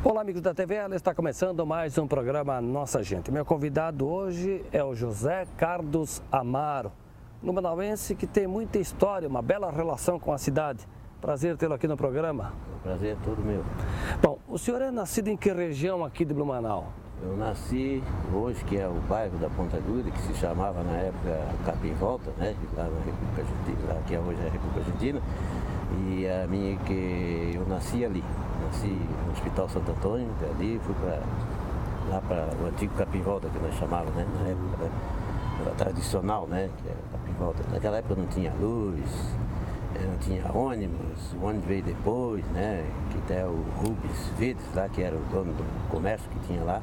Olá, amigos da TV, ela está começando mais um programa Nossa Gente. Meu convidado hoje é o José Carlos Amaro, blumenauense que tem muita história, uma bela relação com a cidade. Prazer tê-lo aqui no programa. O prazer é todo meu. Bom, o senhor é nascido em que região aqui de Blumenau? Eu nasci hoje, que é o bairro da Ponta Aguda, que se chamava na época Capim Volta, né? Lá na República Argentina, lá que hoje é a República Argentina. E eu nasci ali. Nasci no Hospital Santo Antônio, ali fui lá para o antigo Capim Volta, que nós chamávamos, né? Na época, né? Era tradicional, né? Que era Capim Volta. Naquela época não tinha luz, não tinha ônibus, o ônibus veio depois, né? Que até o Rubens Vides lá, que era o dono do comércio que tinha lá.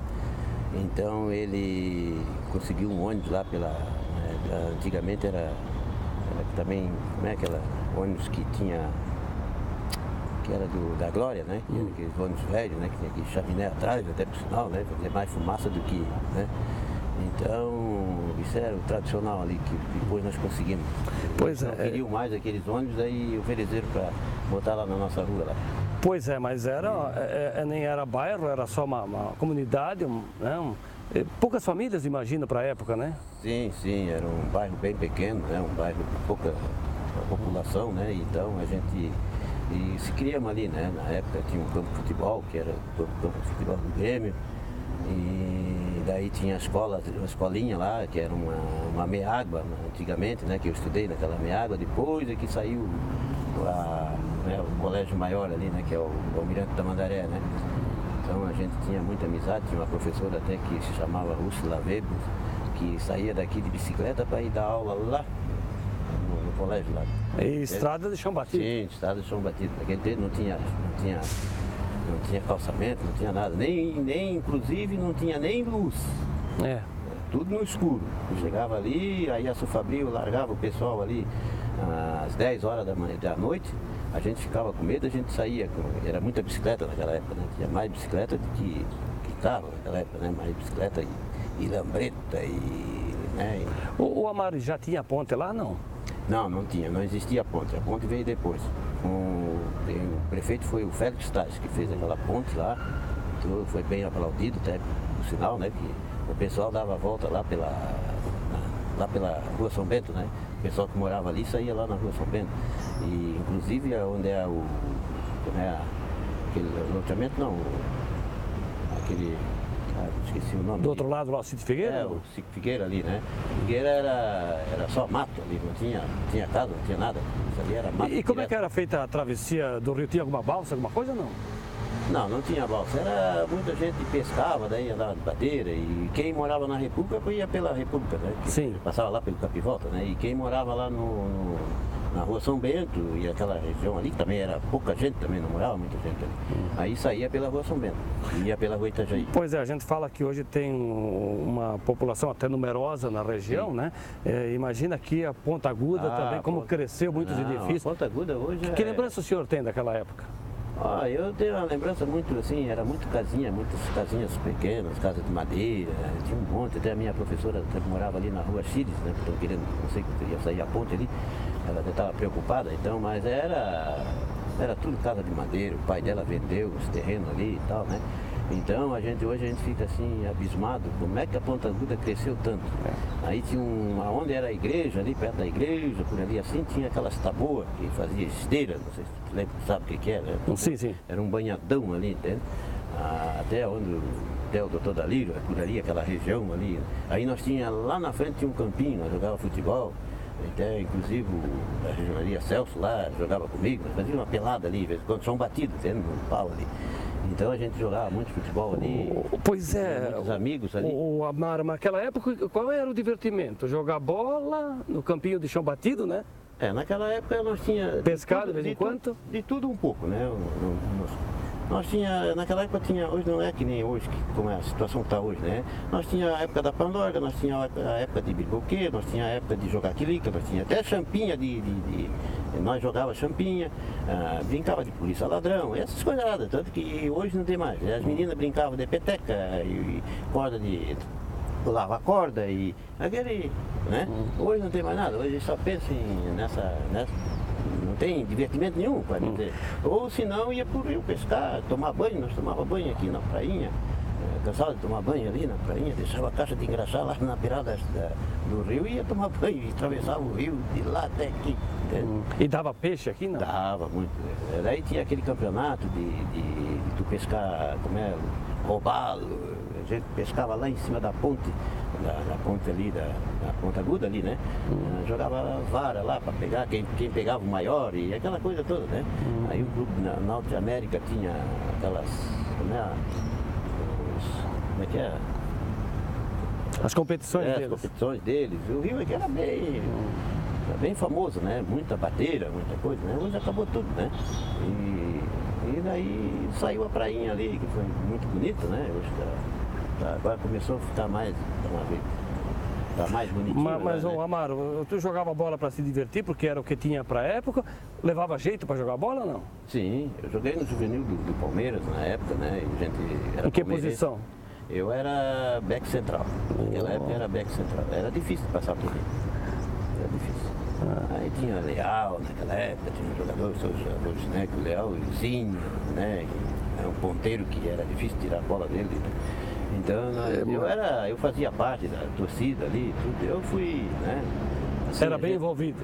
Então ele conseguiu um ônibus lá antigamente era também, como é aquela ônibus que tinha, que era da Glória, né? Que era aqueles ônibus velhos, né? Que tinha aquele chaminé atrás, até por sinal, né? Fazia mais fumaça do que, né? Então, isso era o tradicional ali, que depois nós conseguimos. Pois não queriam mais aqueles ônibus, aí ofereceram para botar lá na nossa rua lá. Pois é, mas nem era bairro, era só uma comunidade, né? Poucas famílias, imagino, para a época, né? Sim, era um bairro bem pequeno, né? Um bairro de pouca população, né? Então a gente se criamos ali, né? Na época tinha um campo de futebol, que era o campo de futebol do Grêmio, e daí tinha a escolinha lá, que era uma meágua antigamente, né? Que eu estudei naquela meágua, depois é que saiu o colégio maior ali, né? Que é o Almirante Tamandaré, né? Então a gente tinha muita amizade, tinha uma professora até que se chamava Úrsula Weber, que saía daqui de bicicleta para ir dar aula lá no colégio lá. E estrada de chão batido? Sim, estrada de chão batido. Naquele tempo não tinha calçamento, não tinha nada, nem inclusive não tinha nem luz. É. Tudo no escuro. Eu chegava ali, aí a Sufabril largava o pessoal ali às 10 horas da noite. A gente ficava com medo, a gente saía, era muita bicicleta naquela época, né? Tinha mais bicicleta do que carro naquela época, né? Mais bicicleta e lambreta né? O Amaro já tinha ponte lá, não? Não tinha, não existia ponte, a ponte veio depois. O prefeito foi o Félix Taz, que fez aquela ponte lá, então foi bem aplaudido até por sinal, né? Que o pessoal dava a volta lá pela Rua São Bento, né? O pessoal que morava ali saía lá na Rua São Bento. E inclusive onde é aquele loteamento, não, esqueci o nome. Do outro lado lá, o Sítio Figueira? É, o Sítio Figueira ali, né? Figueira era só mato ali, não tinha casa, não tinha nada. Isso ali era mato. E como é que era feita a travessia do rio? Tinha alguma balsa, alguma coisa ou não? Não tinha balsa. Muita gente pescava, daí andava de bateira, e quem morava na República ia pela República, né? Sim. Passava lá pelo Capivolta, né? E quem morava lá na Rua São Bento e aquela região ali, que também era pouca gente, também não morava muita gente ali. Aí saía pela Rua São Bento, ia pela Rua Itajaí. Pois é, a gente fala que hoje tem uma população até numerosa na região, sim, né? Imagina aqui a Ponta Aguda também, como cresceu muitos edifícios. A Ponta Aguda hoje Que lembrança o senhor tem daquela época? Eu tenho uma lembrança muito assim, era muitas casinhas pequenas, casas de madeira, tinha um monte, até a minha professora que morava ali na Rua Chires, né? Estão querendo, não sei que ia sair a ponte ali, ela até estava preocupada, então, mas era tudo casa de madeira, o pai dela vendeu os terrenos ali e tal, né? Então hoje a gente fica assim abismado, como é que a Ponta Aguda cresceu tanto. Aí tinha onde era a igreja, ali perto da igreja, por ali assim, tinha aquelas taboas que fazia esteira, não sei se tu lembra, sabe o que era? Sim. Era um banhadão ali, entende? Até o Doutor Dalírio, por ali, aquela região ali. Aí nós tinha lá na frente tinha um campinho, nós jogava futebol. Até, inclusive, a regionaria Celso lá jogava comigo, nós fazia uma pelada ali, quando chão batido, tendo um pau ali. Então a gente jogava muito futebol ali. Pois é. Muitos amigos ali. O Amaro, naquela época, qual era o divertimento? Jogar bola no campinho de chão batido, né? Naquela época nós tinha... Pescar de vez em quando? De tudo um pouco, né? Nós tinha, naquela época tinha, hoje não é que nem hoje, como é a situação que está hoje, né? Nós tinha a época da pandorga, nós tinha a época de biboquê, nós tinha a época de jogar quilica, nós tinha até champinha nós jogava champinha, brincava de polícia ladrão, essas coisas nada, tanto que hoje não tem mais. As meninas brincavam de peteca e corda de pulava a corda e aquele, né? Hoje não tem mais nada, hoje só pensa nessa tem divertimento nenhum para dizer. Ou se não, ia pro rio pescar, tomar banho, nós tomávamos banho aqui na prainha, cansado de tomar banho ali na prainha, deixava a caixa de engraxar lá na beirada do rio e ia tomar banho, e atravessava o rio de lá até aqui. E dava peixe aqui, não? Dava muito. Daí tinha aquele campeonato de tu pescar, como é, robalo, a gente pescava lá em cima da ponte, na ponte ali, da Ponta Aguda ali, né? Jogava vara lá para pegar, quem pegava o maior e aquela coisa toda, né? Aí o clube na Norte América tinha aquelas, como é que é? As competições deles. As competições deles. O Rio aqui era bem famoso, né? Muita bateira, muita coisa, né? Hoje acabou tudo, né? E daí saiu a prainha ali, que foi muito bonita, né? Hoje agora começou a ficar mais, tá mais bonitinho. Mas né? Amaro, tu jogava bola para se divertir, porque era o que tinha para a época? Levava jeito para jogar bola ou não? Sim, eu joguei no juvenil do Palmeiras na época, né? E a gente era em que posição? Eu era back central. Naquela época era back central. Era difícil de passar por mim. Era difícil. Aí tinha Leal naquela época, tinha jogadores, né? O Leal e o Zinho, né? Era um ponteiro que era difícil tirar a bola dele. Então eu fazia parte da torcida ali, tudo. Eu fui, né? Assim, era bem envolvido.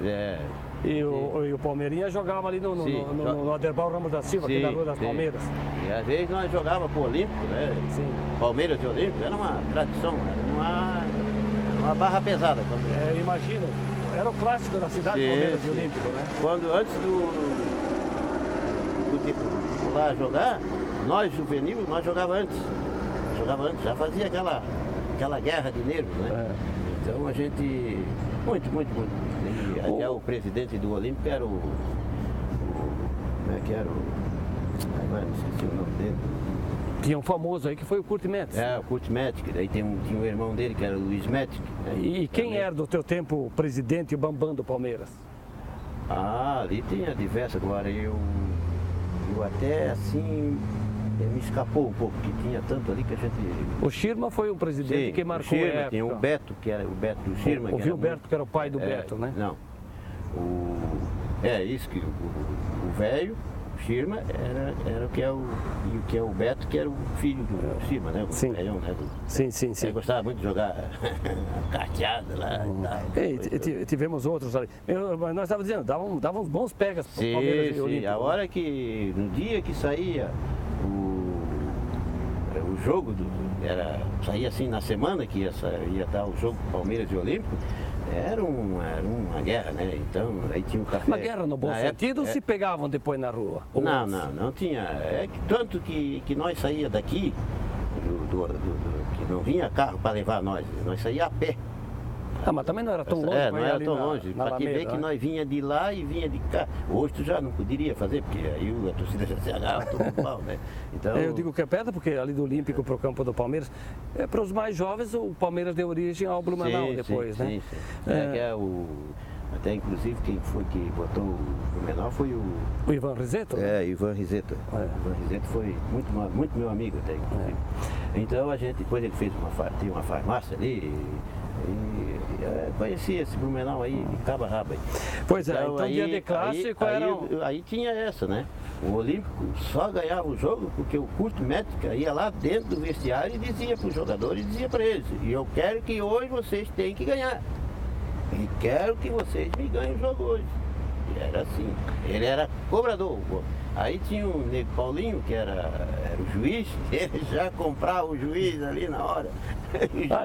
E o Palmeirinha jogava ali no Aderbal Ramos da Silva, aqui na Rua das Palmeiras. E às vezes nós jogávamos pro Olímpico, né? Sim. Palmeiras e Olímpico, era uma tradição, era uma barra pesada. Imagina, era o clássico da cidade, Palmeiras e Olímpico, né? Quando antes do tipo lá jogar, nós juvenil, nós jogávamos antes. Já fazia aquela guerra de nervos, né? Então a gente, muito. E até o presidente do Olímpico era como é que era agora não esqueci o nome dele. Tinha um famoso aí que foi o Kurt Metz. O Kurt Metz, daí tinha um irmão dele que era o Luiz Metz. Né? E quem era do teu tempo o presidente e o bambam do Palmeiras? Ali tinha diversas, agora eu até assim... me escapou um pouco, que tinha tanto ali que a gente... O Schirma foi o presidente que marcou a época. Tinha o Beto, que era o Beto do Schirma. O Gilberto, que era o pai do Beto, né? Não. Isso que o velho, o Schirma, era o que é o Beto, que era o filho do Schirma, né? O velhão, né? Sim. Ele gostava muito de jogar carteada lá e tal. Tivemos outros ali. Mas nós estávamos dizendo, davam uns bons pegas para o Palmeiras e Olímpico. A hora que, no dia que saía o jogo, saía assim na semana que ia dar o jogo Palmeiras e Olímpico, era uma guerra, né? Então, aí tinha o café. Uma guerra no bom sentido ou se pegavam depois na rua? Não tinha. Tanto que nós saía daqui, que não vinha carro para levar nós saía a pé. Mas também não era tão longe. Não era tão longe. Para te ver que nós vinha de lá e vinha de cá. Hoje tu já não poderia fazer, porque aí a torcida já se agarra todo pau, né? Então... Eu digo que é perto, porque ali do Olímpico para o campo do Palmeiras, para os mais jovens, o Palmeiras deu origem ao Blumenau depois, né? Sim. Até inclusive quem foi que botou o Blumenau foi o Ivan Risetto? Ivan Risetto. Ivan Risetto foi muito meu amigo até, inclusive. Então a gente, depois ele fez tinha uma farmácia ali. E conhecia esse Blumenau aí de cabo a rabo. Pois então dia de clássico era... Aí tinha essa, né? O Olímpico só ganhava o jogo porque o Kurt Metz ia lá dentro do vestiário e dizia para os jogadores, dizia para eles: e eu quero que hoje vocês tenham que ganhar. E quero que vocês me ganhem o jogo hoje. E era assim. Ele era cobrador. Aí tinha o Nego Paulinho, que era o juiz, ele já comprava o juiz ali na hora.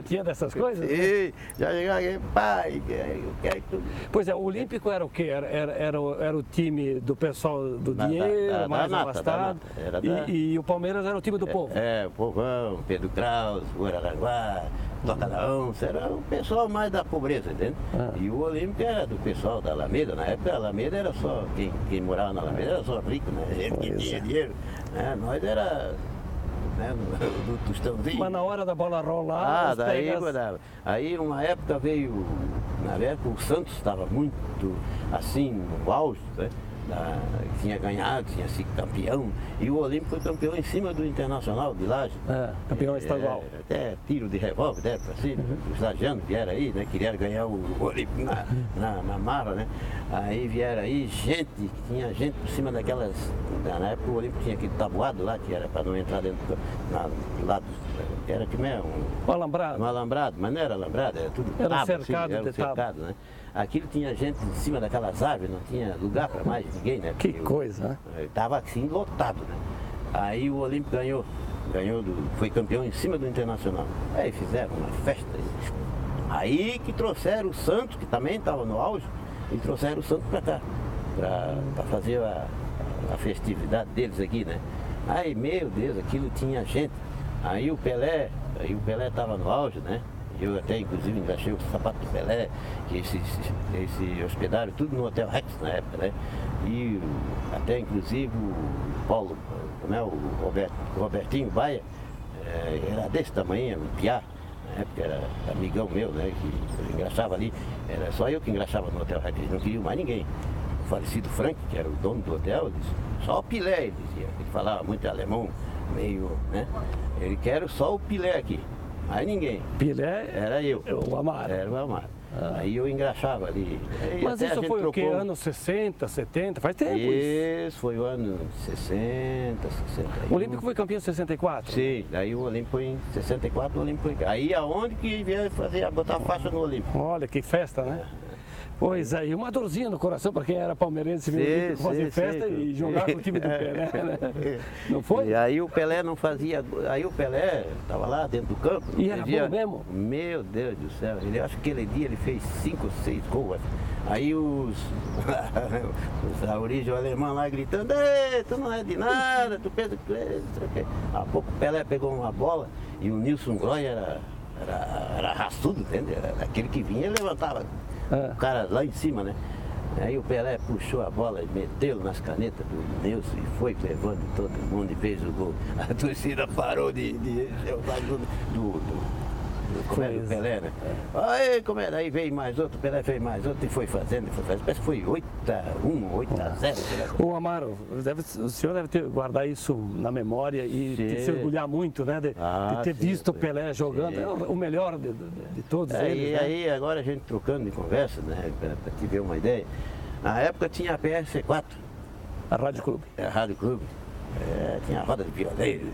Tinha dessas coisas? Sim, já chegava aqui, pai, eu quero que tu... Pois o Olímpico era o quê? Era o time do pessoal do dinheiro, mais abastado, e o Palmeiras era o time do povo? O povão, Pedro Kraus, o Araranguá, Toca da Onça, era o pessoal mais da pobreza, entende? E o Olímpico era do pessoal da Alameda. Na época a Alameda era só, quem morava na Alameda era só rico, né? Gente que tinha dinheiro. Nós era, né, do tostãozinho. Mas na hora da bola rolar, aí uma época veio, na época o Santos estava muito assim, no auge, né? tinha ganhado, tinha sido campeão. E o Olímpico foi campeão em cima do Internacional de Laje. Campeão estadual. Até tiro de revólver, né? Assim, os lajanos vieram aí, né? Queriam ganhar o Olímpico na marra, né? Aí vieram aí tinha gente por cima daquelas. Na época o Olímpico tinha aquele tabuado lá, que era para não entrar dentro do lado. Era que mesmo. Um alambrado. Um alambrado, mas não era alambrado, era tudo era tábua, cercado, assim, era cercado, né? Aquilo tinha gente em cima daquelas árvores, não tinha lugar para mais ninguém, né? Que coisa, né? Estava assim lotado, né? Aí o Olímpico foi campeão em cima do Internacional. Aí fizeram uma festa. Aí que trouxeram o Santos, que também estava no auge, e trouxeram o Santos para cá, para fazer a festividade deles aqui, né? Aí, meu Deus, aquilo tinha gente. Aí o Pelé estava no auge, né? Eu até, inclusive, engraxei o sapato do Pelé, que esse hospedário, tudo no Hotel Rex na época, né? E até, inclusive, o Robertinho Baia, era desse tamanho, um piá, na época era amigão meu, né? Que engraxava ali, era só eu que engraxava no Hotel Rex, eles não queriam mais ninguém. O falecido Frank, que era o dono do hotel, disse, só o Pilé, ele dizia, ele falava muito alemão, meio, né? Ele quer só o Pilé aqui. Aí ninguém. Pilé era eu. O Amaro. Era o Amaro. Aí eu engraxava ali. Mas isso foi o quê? Anos 60, 70? Faz tempo isso. Isso, foi o ano 60, 61. O Olímpico foi campeão em 64? Sim, aí o Olímpico foi em 64, o Olímpico foi. Aí aonde que veio botar faixa no Olímpico? Olha, que festa, né? Pois é, e uma dorzinha no coração para quem era palmeirense fazer festa e jogar com o time do Pelé, né? Não foi? E aí o Pelé não fazia. Aí o Pelé estava lá dentro do campo. E era bom mesmo? Meu Deus do céu, acho que aquele dia ele fez 5 ou 6 gols. Aí a origem alemã lá gritando, ei, tu não é de nada, tu pensa que tu é. Há pouco o Pelé pegou uma bola e o Nilson Groy era raçudo, entendeu? Era aquele que vinha e levantava. O cara lá em cima, né? Aí o Pelé puxou a bola e meteu nas canetas do Nilson e foi levando todo mundo e fez o gol. A torcida parou de do Pelé, né? Aí, aí veio mais outro, o Pelé fez mais outro e foi fazendo. Parece que foi 8-1, 8-0. Ô Amaro, o senhor deve guardar isso na memória e se orgulhar muito, né? De ter visto o Pelé jogando, é o melhor de todos eles. E né? aí agora a gente trocando de conversa, né? Para te ver uma ideia. Na época tinha a PRC4. A Rádio Clube. A Rádio Clube. Tinha a roda de violeiro,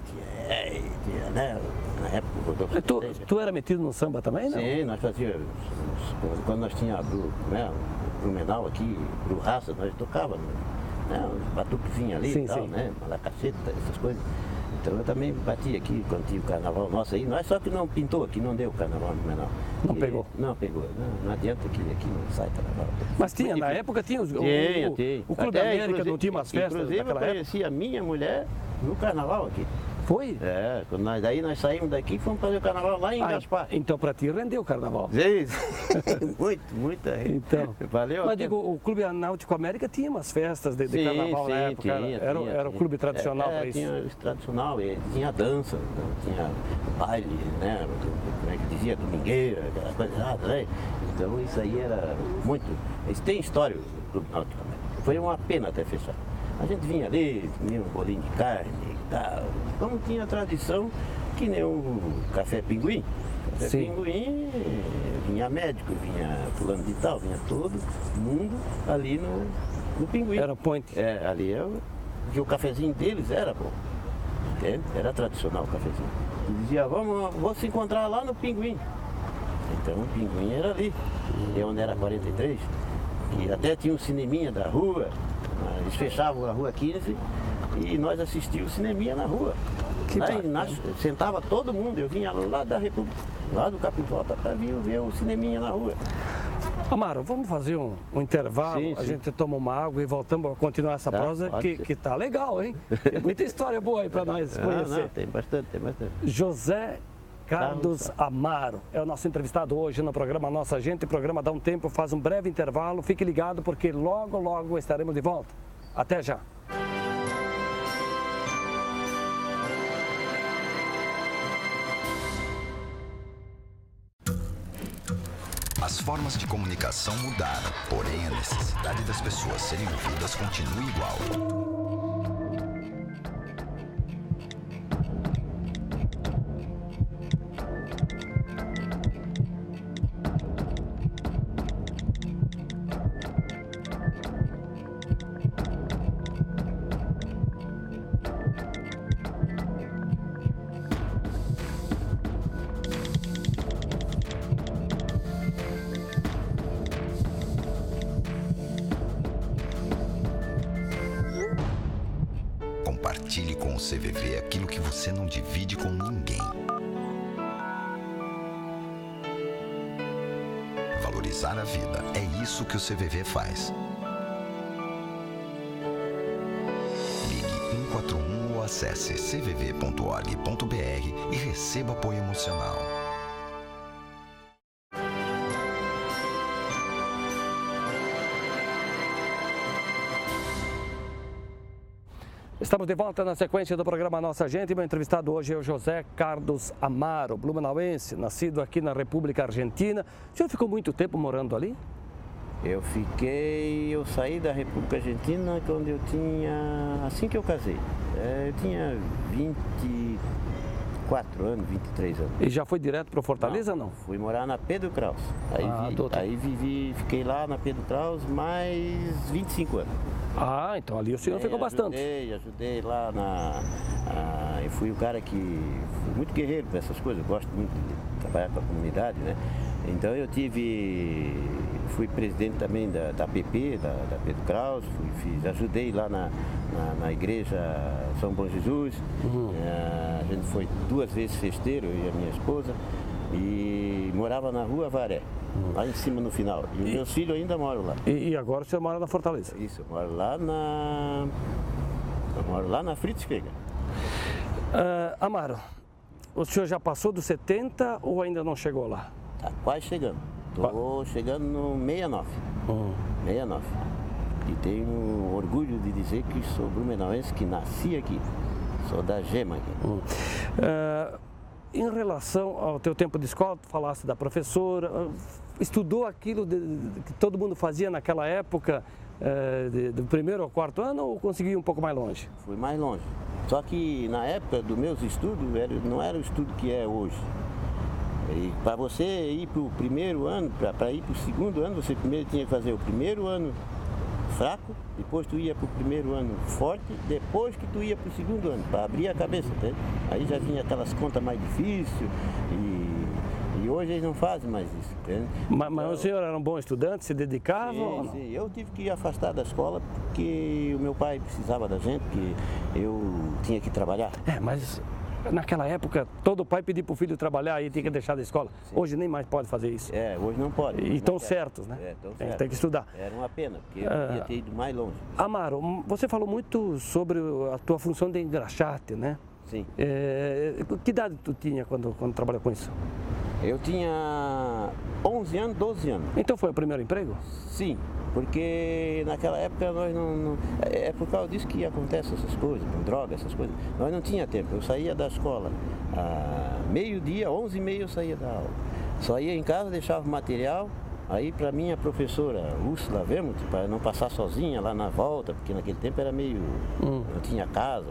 tinha, né? Na época tu era metido no samba também, não? Sim, nós fazíamos. Quando nós tínhamos Blumenau aqui, Bru Raça, nós tocávamos, né? Os batuquezinhos ali e tal, né? Malacaceta, essas coisas. Então eu também bati aqui quando tinha o carnaval nosso aí, nós só que não pintou aqui, não deu carnaval no Blumenau. Não pegou? Não pegou, não adianta que aqui não sai carnaval. Mas tinha, na época tinha os. Tinha. O Clube da América não tinha umas festas. Inclusive eu conheci a minha mulher no carnaval aqui. Foi? Daí nós saímos daqui e fomos fazer o carnaval lá em Gaspar. Então para ti rendeu o carnaval. Muita. Então. Valeu. Mas digo, o Clube Náutico América tinha umas festas de carnaval na época. Era o clube tradicional para isso. Tinha o tradicional, tinha dança, tinha baile, né? Como é que dizia, domingueira, aquela coisa, né? Então isso aí era muito. Isso tem história, o Clube Náutico América. Foi uma pena até fechar. A gente vinha ali, comia um bolinho de carne e tal. Como tinha tradição, que nem o Café Pinguim. Café Pinguim, vinha médico, vinha fulano de tal, vinha todo mundo ali no Pinguim. Era o point. Ali que o cafezinho deles era bom. Entende? Era tradicional o cafezinho. E dizia, vamos se encontrar lá no Pinguim. Então o Pinguim era ali, onde era 43. E até tinha um cineminha da rua. Eles fechavam a rua 15 e nós assistíamos o cineminha na rua. Aí sentava todo mundo, eu vinha lá da República, lá do Capivota para ver o cineminha na rua. Amaro, vamos fazer um intervalo, sim. A gente toma uma água e voltamos a continuar essa prosa que tá legal, hein? Tem muita história boa aí para nós conhecer. Não, tem bastante. José Carlos Amaro é o nosso entrevistado hoje no programa Nossa Gente. O programa Dá um Tempo, faz um breve intervalo. Fique ligado porque logo estaremos de volta. Até já. As formas de comunicação mudaram, porém a necessidade das pessoas serem ouvidas continua igual. Compartilhe com o CVV aquilo que você não divide com ninguém. Valorizar a vida, é isso que o CVV faz. Ligue 141 ou acesse cvv.org.br e receba apoio emocional. Estamos de volta na sequência do programa Nossa Gente. Meu entrevistado hoje é o José Carlos Amaro, blumenauense, nascido aqui na República Argentina. O senhor ficou muito tempo morando ali? Eu saí da República Argentina quando eu tinha, assim que eu casei, eu tinha 24 anos, 23 anos. E já foi direto para Fortaleza ou não? Fui morar na Pedro Kraus. Aí fiquei lá na Pedro Kraus mais 25 anos. Ah, então ali o senhor ficou bastante. Ajudei lá eu fui o cara que fui muito guerreiro para essas coisas, eu gosto muito de trabalhar com a comunidade, né? Então fui presidente também da PP, da Pedro Kraus, ajudei lá na igreja São Bom Jesus. A gente foi 2 vezes festeiro, eu e a minha esposa, e morava na Rua Varé. Lá em cima no final. E os meus filhos ainda moram lá. E agora o senhor mora na Fortaleza? Isso, eu moro lá na Fritz Feger. Amaro, o senhor já passou dos 70 ou ainda não chegou lá? Tá quase chegando. Estou chegando no 69. 69. E tenho orgulho de dizer que sou blumenauense, que nasci aqui. Sou da Gema aqui. Em relação ao teu tempo de escola, tu falaste da professora, estudou aquilo que todo mundo fazia naquela época, do 1º ao 4º ano, ou conseguiu ir um pouco mais longe? Fui mais longe. Só que na época dos meus estudos, não era o estudo que é hoje. Para você ir para o 1º ano, para ir para o 2º ano, você primeiro tinha que fazer o 1º ano fraco, depois tu ia para o 1º ano forte, depois que tu ia para o 2º ano, para abrir a cabeça, entende? Aí já vinha aquelas contas mais difíceis e hoje eles não fazem mais isso, entende? Mas o senhor era um bom estudante, se dedicava? Sim, eu tive que ir afastar da escola porque o meu pai precisava da gente, que eu tinha que trabalhar. Mas naquela época, todo pai pedia para o filho trabalhar e tinha que deixar da escola. Sim. Hoje nem mais pode fazer isso. Hoje não pode. E estão certos, né? Tem que estudar. Era uma pena, porque eu podia ter ido mais longe. Amaro, você falou muito sobre a tua função de engraxate, né? Sim. Que idade tu tinha quando trabalhou com isso? Eu tinha 11 anos, 12 anos. Então foi o primeiro emprego? Sim, porque naquela época nós não... É por causa disso que acontecem essas coisas, com droga, essas coisas. Nós não tinha tempo. Eu saía da escola meio-dia, 11h30 eu saía da aula. Só ia em casa, deixava o material. Aí para minha professora Úrsula Vermut, para não passar sozinha lá na volta, porque naquele tempo era meio... não tinha casa,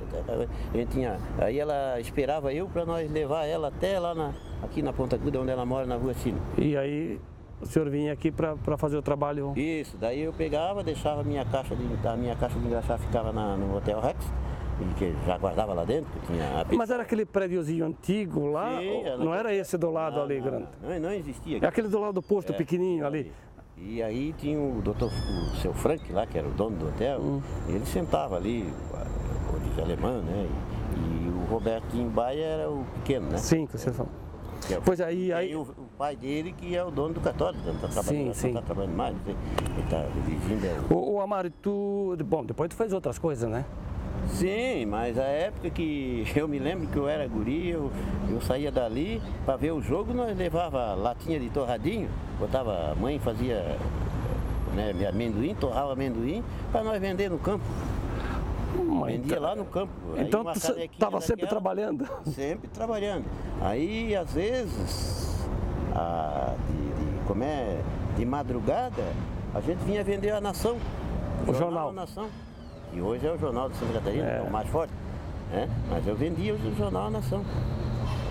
aí ela esperava eu para nós levar ela até lá aqui na Ponta Aguda, onde ela mora, na Rua Chile. E aí o senhor vinha aqui para fazer o trabalho? Isso, daí eu pegava, deixava a minha caixa de engraxar, ficava no Hotel Rex, que já guardava lá dentro, que tinha... Mas era aquele prédiozinho antigo lá? Sim, não era esse do lado ali, grande? Não existia. É aquele do lado do posto pequenininho ali. E aí tinha o seu Frank lá, que era o dono do hotel, ele sentava ali, origem alemã, né? E o Robertinho Baia era o pequeno, né? Sim, que vocês são. Pois aí o pai dele que é o dono do Católico, não está trabalhando, sim. Não está trabalhando mais, ele está dirigindo. O Amaro, depois tu fez outras coisas, né? Sim, mas a época que eu me lembro que eu era guri, eu saía dali para ver o jogo, nós levava latinha de torradinho, a mãe fazia amendoim, torrava amendoim para nós vender no campo. Vendia lá no campo. Então tu estava sempre trabalhando? Sempre trabalhando. Aí às vezes de madrugada, a gente vinha vender a Nação. O jornal. A Nação. E hoje é o Jornal de Santa Catarina, que é o mais forte. Né? Mas eu vendia o Jornal A Nação.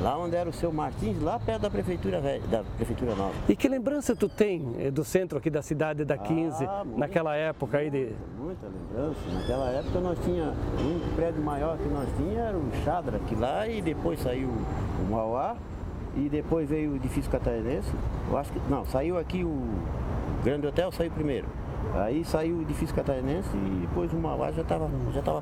Lá onde era o seu Martins, lá perto da prefeitura velha, da prefeitura nova. E que lembrança tu tem do centro aqui da cidade da 15, naquela época aí de... Muita lembrança. Naquela época nós tinha um prédio maior que nós tinha, era o Chadra aqui lá, e depois saiu o Mauá, e depois veio o edifício catarinense. Eu acho que, não, saiu aqui o Grande Hotel, saiu primeiro. Aí saiu o edifício catarinense e depois o Mauá já estava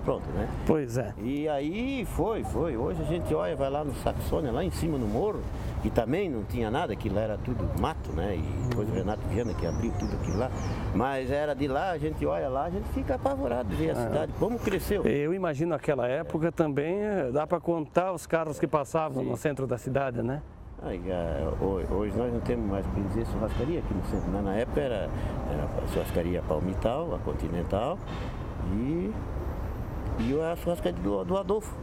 pronto, né? Pois é. E aí foi. Hoje a gente olha, vai lá no Saxônia, lá em cima no morro, que também não tinha nada, aquilo era tudo mato, né? E depois o Renato Viana que abriu tudo aquilo lá. Mas era de lá, a gente olha lá, a gente fica apavorado de ver a cidade, como cresceu. Eu imagino aquela época também, dá para contar os carros que passavam no centro da cidade, né? Hoje nós não temos mais para dizer churrascaria aqui no centro, né? Na época era a churrascaria Palmital, a Continental e a churrascaria do Adolfo,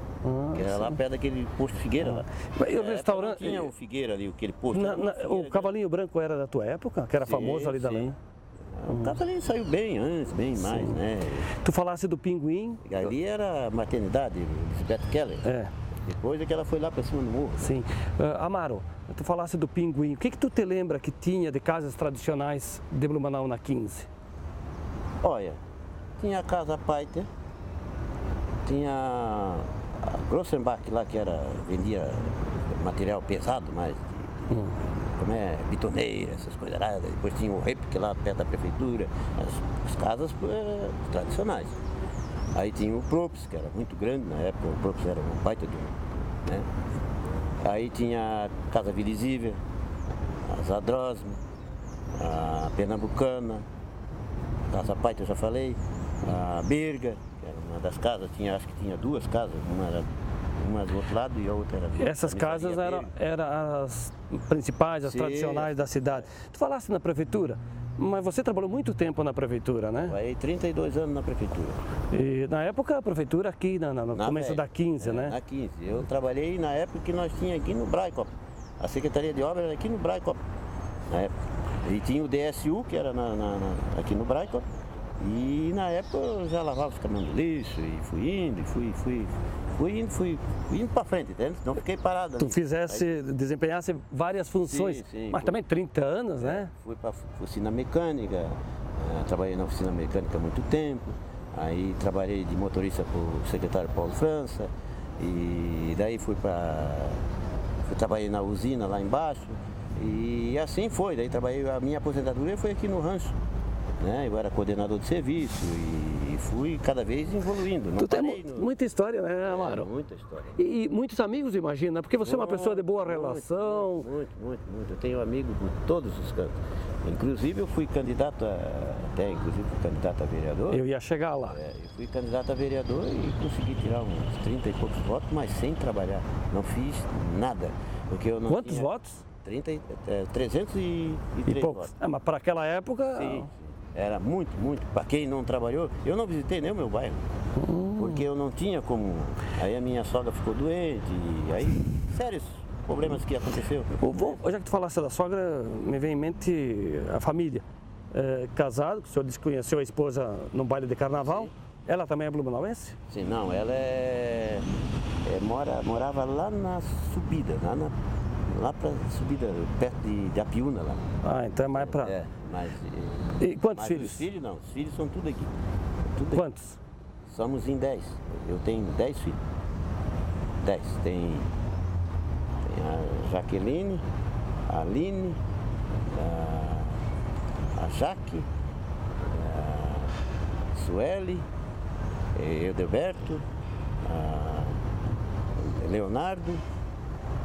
que era lá perto daquele posto Figueira lá. E o restaurante... Tinha o Figueira ali, aquele posto. O Cavalinho Branco era da tua época, que era famoso ali da Lenha? O Cavalinho saiu bem antes, bem mais, né? Tu falasse do Pinguim? Ali era a maternidade, Lisbeth Keller. É. Depois é que ela foi lá para cima do morro. Sim. Amaro, tu falasse do Pinguim. O que tu te lembra que tinha de casas tradicionais de Blumenau na 15? Olha, tinha a Casa Paiter, tinha a Grossenbach lá que vendia material pesado, mas como é, bitoneira, essas coisas lá. Depois tinha o Repique lá perto da prefeitura, as casas tradicionais. Aí tinha o Props, que era muito grande na época, o Props era um baita né? Aí tinha a Casa Vilisível, a Zadrosme, a Pernambucana, a Casa Paita eu já falei, a Berga, que era uma das casas, acho que tinha duas casas, uma do outro lado e a outra era... Essas casas eram as principais, as tradicionais da cidade. Tu falaste na prefeitura, mas você trabalhou muito tempo na prefeitura, né? Aí 32 anos na prefeitura. E na época a prefeitura aqui, no começo da 15, né? Na 15. Eu trabalhei na época que nós tínhamos aqui no Braicop. A Secretaria de Obras era aqui no Braicop, na época. E tinha o DSU, que era aqui no Braicop. E na época eu já lavava os caminhões de lixo e fui indo para frente, entende? Não fiquei parado. Tu desempenhasse várias funções, sim, mas também 30 anos, né? Fui para a oficina mecânica, trabalhei na oficina mecânica há muito tempo, aí trabalhei de motorista para o secretário Paulo França, e daí trabalhei na usina lá embaixo, e assim foi, daí trabalhei, a minha aposentadoria foi aqui no rancho. Né? Eu era coordenador de serviço e fui cada vez evoluindo. Tu tem muita história, né, Amaro? Muita história. E muitos amigos, imagina, porque você é uma pessoa de boa relação. Muito. Eu tenho amigos por todos os cantos. Inclusive eu fui candidato a vereador. Eu ia chegar lá. Eu fui candidato a vereador e consegui tirar uns 30 e poucos votos, mas sem trabalhar. Não fiz nada. Porque eu não Quantos tinha... votos? 303 votos. Mas para aquela época... Sim. Era muito. Para quem não trabalhou, eu não visitei nem o meu bairro, porque eu não tinha como. Aí a minha sogra ficou doente, e aí, sérios problemas que aconteceu. Já que tu falaste da sogra, me vem em mente a família. Casado, que o senhor disse que conheceu a esposa no baile de carnaval. Sim. Ela também é blumenauense? Sim, não, ela morava lá na subida, lá para subida, perto de Apiúna lá. Ah, então é mais para... E quantos filhos? Os filhos não, os filhos são tudo aqui. Quantos? Somos em 10. Eu tenho 10 filhos. 10. Tem a Jaqueline, a Aline, a Jaque, a Sueli, Eudelberto, a Leonardo,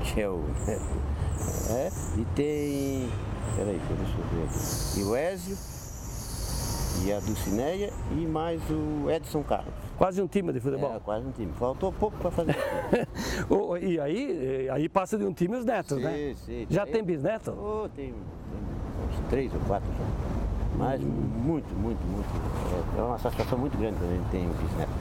que é o... e tem... Peraí, deixa eu ver aqui. E o Ézio, e a Dulcineia e mais o Edson Carlos. Quase um time de futebol? Quase um time. Faltou pouco para fazer. E aí passa de um time os netos, sim, né? Sim. Já tem bisneto? Tem uns 3 ou 4 já. Mas muito. É uma satisfação muito grande quando a gente tem um bisneto.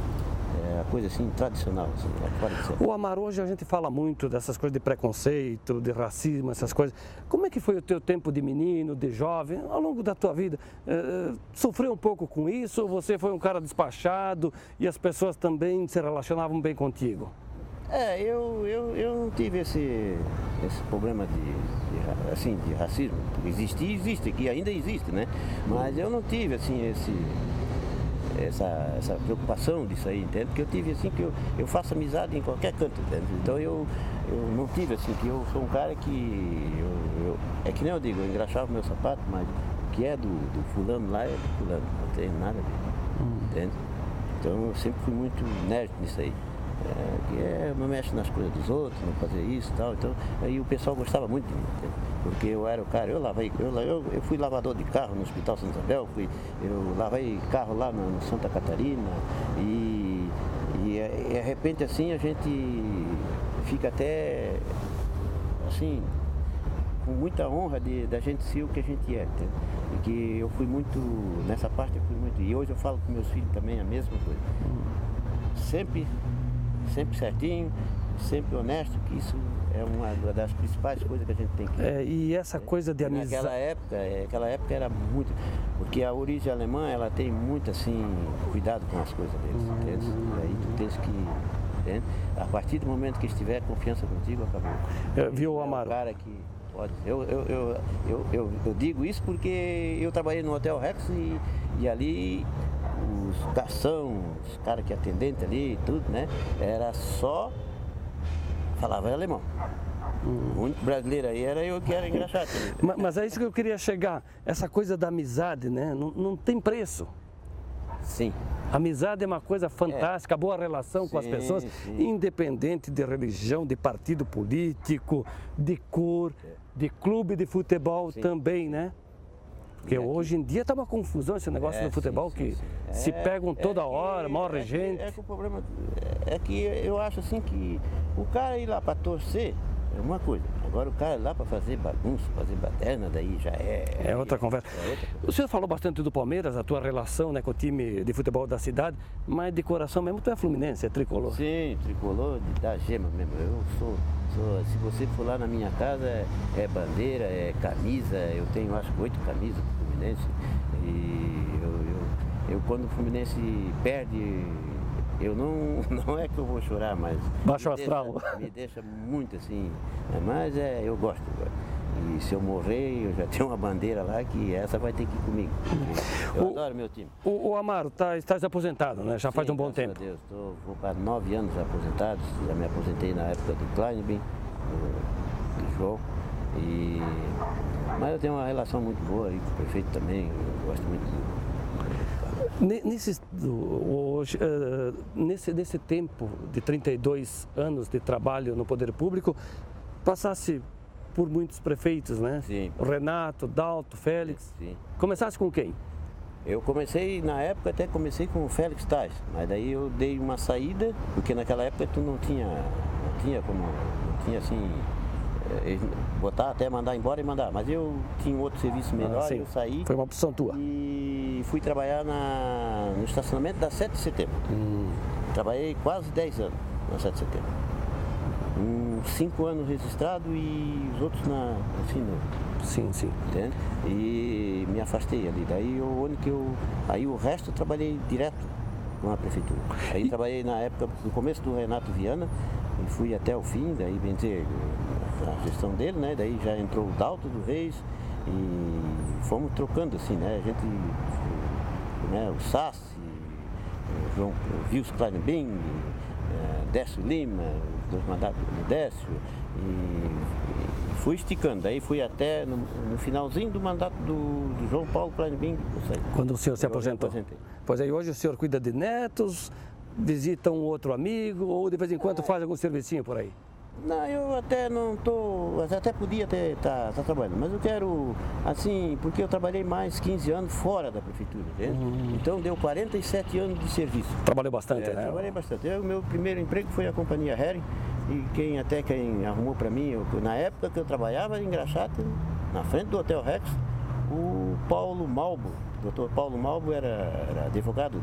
É a coisa assim tradicional, assim, fora de série. O Amaro, hoje a gente fala muito dessas coisas de preconceito, de racismo, essas coisas. Como é que foi o teu tempo de menino, de jovem, ao longo da tua vida? Sofreu um pouco com isso ou você foi um cara despachado e as pessoas também se relacionavam bem contigo? Eu não tive esse problema de racismo. Existe, que ainda existe, né? Mas eu não tive assim essa preocupação disso aí, entende? Porque eu tive assim que eu faço amizade em qualquer canto, entende? Então eu não tive assim, que eu sou um cara que é que nem eu digo, eu engraxava o meu sapato, mas o que é do fulano lá é do fulano, não tem nada a ver, entende? Então eu sempre fui muito nerd nisso aí. Não mexe nas coisas dos outros, não fazer isso e tal. Então, aí o pessoal gostava muito de mim, entende? Porque eu era o cara, eu fui lavador de carro no Hospital Santa Isabel, eu lavei carro lá no Santa Catarina e de repente assim a gente fica até assim com muita honra da gente ser o que a gente é, entende? E que eu fui muito, nessa parte eu fui muito, e hoje eu falo com meus filhos também a mesma coisa. Sempre certinho, sempre honesto, que isso é uma das principais coisas que a gente tem que... E essa coisa de amizade... Naquela época era muito... Porque a origem alemã, ela tem muito, assim, cuidado com as coisas deles, entende? E aí tu tens que... Entende? A partir do momento que estiver confiança contigo, acabou. Viu, Amaro? É um cara que pode... Eu digo isso porque eu trabalhei no Hotel Rex e ali... os garçom, os caras que atendente ali e tudo, né? Era só... falava alemão. O único brasileiro aí era eu que era engraxado. Mas é isso que eu queria chegar. Essa coisa da amizade, né? Não tem preço. Sim. Amizade é uma coisa fantástica, boa relação com as pessoas, independente de religião, de partido político, de cor, de clube de futebol também, né? Porque hoje em dia está uma confusão esse negócio do futebol que se pegam toda hora, morre gente. Que o problema é que eu acho assim que o cara ir lá para torcer é uma coisa. Agora o cara ir lá para fazer bagunça, fazer baderna, daí já é outra conversa. O senhor falou bastante do Palmeiras, a tua relação, né, com o time de futebol da cidade, mas de coração mesmo tu é fluminense, é tricolor. Sim, tricolor da gema mesmo. Eu sou, se você for lá na minha casa, é bandeira, é camisa, eu tenho acho que 8 camisas do Fluminense. E eu quando o Fluminense perde, eu não é que eu vou chorar, mas baixo astral. Me deixa muito assim, mas eu gosto. E se eu morrer, eu já tenho uma bandeira lá que essa vai ter que ir comigo. Eu adoro meu time. O Amaro, estás aposentado, né? Já faz um bom tempo. Deus, vou para 9 anos aposentado, já me aposentei na época do Kleinbin, do João. Mas eu tenho uma relação muito boa aí com o prefeito também, eu gosto muito do... Nesse tempo de 32 anos de trabalho no poder público, passasse por muitos prefeitos, né? Sim. O Renato, Dalto, Félix. Sim. Começasse com quem? Eu comecei, na época até comecei com o Félix Tais, mas daí eu dei uma saída, porque naquela época tu não tinha assim, botar até mandar embora e mandar, mas eu tinha outro serviço melhor, eu saí. Foi uma opção tua. E fui trabalhar no estacionamento da 7 de setembro. Trabalhei quase 10 anos na 7 de setembro. 5 anos registrado e os outros Sim. Entende? E me afastei ali. Daí aí o resto eu trabalhei direto com a prefeitura. Aí trabalhei na época, no começo do Renato Viana, e fui até o fim, daí bem dizer, a gestão dele, né? Daí já entrou o Dalto do Reis e fomos trocando assim, né? A gente, né? O Sassi, o João Wilson Kleinbin, Décio Lima, os dois mandatos do Décio, e fui esticando. Daí fui até no finalzinho do mandato do João Paulo Kleinbin. Quando o senhor se aposentou? Pois aí, hoje o senhor cuida de netos, visita um outro amigo ou de vez em quando faz algum servicinho por aí? Não, eu até não estou, até podia estar trabalhando, mas eu quero, assim, porque eu trabalhei mais 15 anos fora da prefeitura, entende? Então deu 47 anos de serviço. Trabalhou bastante, né? Trabalhei bastante. O meu primeiro emprego foi a companhia Hering, e quem arrumou para mim, na época que eu trabalhava em Graxata, na frente do Hotel Rex, o Paulo Malbo, O Dr. Paulo Malbo era advogado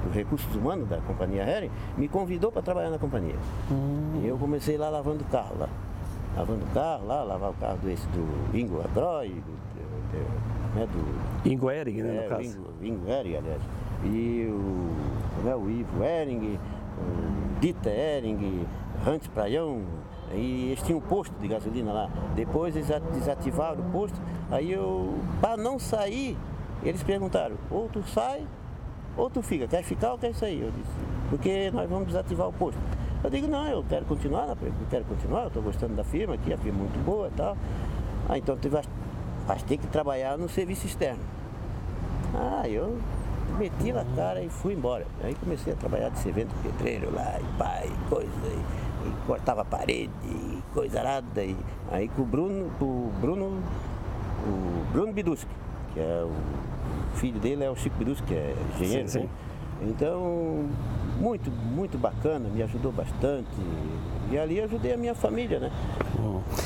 dos recursos humanos da companhia Hering, me convidou para trabalhar na companhia. E eu comecei lá lavando carro lá. Lavar o carro do Ingo Agroy, do Ingo Hering, né, no caso. Ingo Hering, aliás. E o Ivo Hering, o Dita Hering, Hans Praião, e eles tinham um posto de gasolina lá. Depois eles desativaram o posto, aí para não sair, eles perguntaram, ou tu sai, ou tu fica, quer ficar ou quer sair? Eu disse, porque nós vamos desativar o posto. Eu digo, não, eu quero continuar, eu estou gostando da firma aqui, a firma é muito boa e tal. Então tu vai ter que trabalhar no serviço externo. Eu meti na cara e fui embora. Aí comecei a trabalhar de servente pedreiro lá, e coisa, e cortava a parede, e coisa arada. Aí com o Bruno Biduski, que é o filho dele, é o Chico Biduski, que é engenheiro. Sim. Né? Então, muito, muito bacana, me ajudou bastante. E ali ajudei a minha família, né?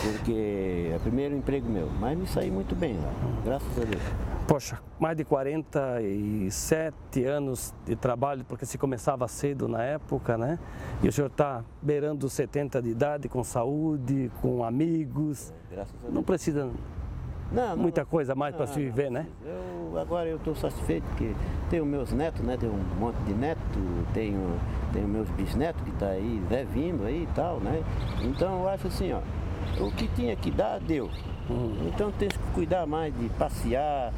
Porque é o primeiro emprego meu, mas me saí muito bem lá, graças a Deus. Poxa, mais de 47 anos de trabalho, porque se começava cedo na época, né? E o senhor está beirando os 70 de idade, com saúde, com amigos. Graças a Deus. Não precisa muita coisa mais para se viver, né? Agora eu estou satisfeito porque tenho meus netos, né? Tenho um monte de netos, tenho meus bisnetos que estão aí, vindo aí e tal, né? Então eu acho assim, ó, o que tinha que dar, deu. Então tem que cuidar mais de passear,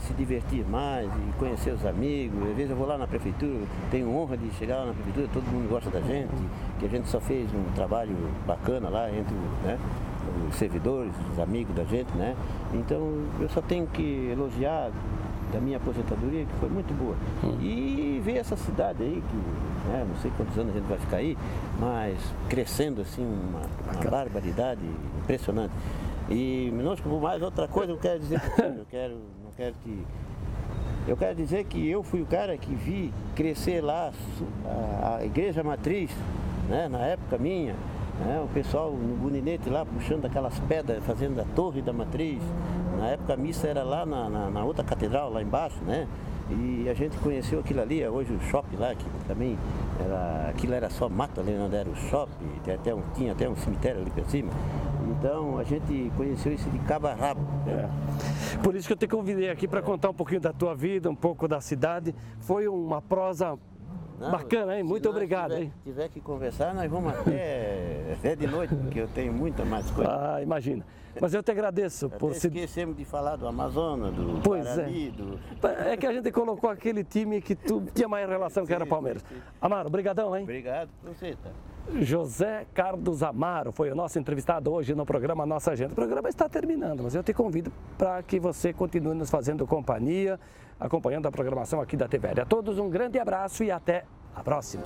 se divertir mais, de conhecer os amigos. Às vezes eu vou lá na prefeitura, tenho honra de chegar lá na prefeitura, todo mundo gosta da gente, que a gente só fez um trabalho bacana lá entre os servidores, os amigos da gente, né? Então eu só tenho que elogiar da minha aposentadoria, que foi muito boa. E ver essa cidade aí, que não sei quantos anos a gente vai ficar aí, mas crescendo assim, uma barbaridade impressionante. E mais outra coisa eu quero dizer eu quero dizer que eu fui o cara que vi crescer lá a igreja matriz, né, na época minha, né, o pessoal no Buninete lá puxando aquelas pedras, fazendo a torre da matriz. Na época a missa era lá na outra catedral, lá embaixo, né? E a gente conheceu aquilo ali, hoje o shopping lá, que também aquilo era só mato ali onde era o shopping, tinha até um cemitério ali para cima. Então a gente conheceu isso de cabo a rabo. Né? Por isso que eu te convidei aqui para contar um pouquinho da tua vida, um pouco da cidade. Foi uma prosa bacana, hein? Muito obrigado. Se tiver que conversar, nós vamos até de noite, porque eu tenho muita mais coisa. Imagina. Mas eu te agradeço por esquecemos de falar do Amazonas, do Guarani, É que a gente colocou aquele time que tinha mais relação, que era Palmeiras. Amaro, brigadão, hein? Obrigado por você, tá? José Carlos Amaro foi o nosso entrevistado hoje no programa Nossa Gente. O programa está terminando, mas eu te convido para que você continue nos fazendo companhia, acompanhando a programação aqui da TVL. A todos um grande abraço e até a próxima.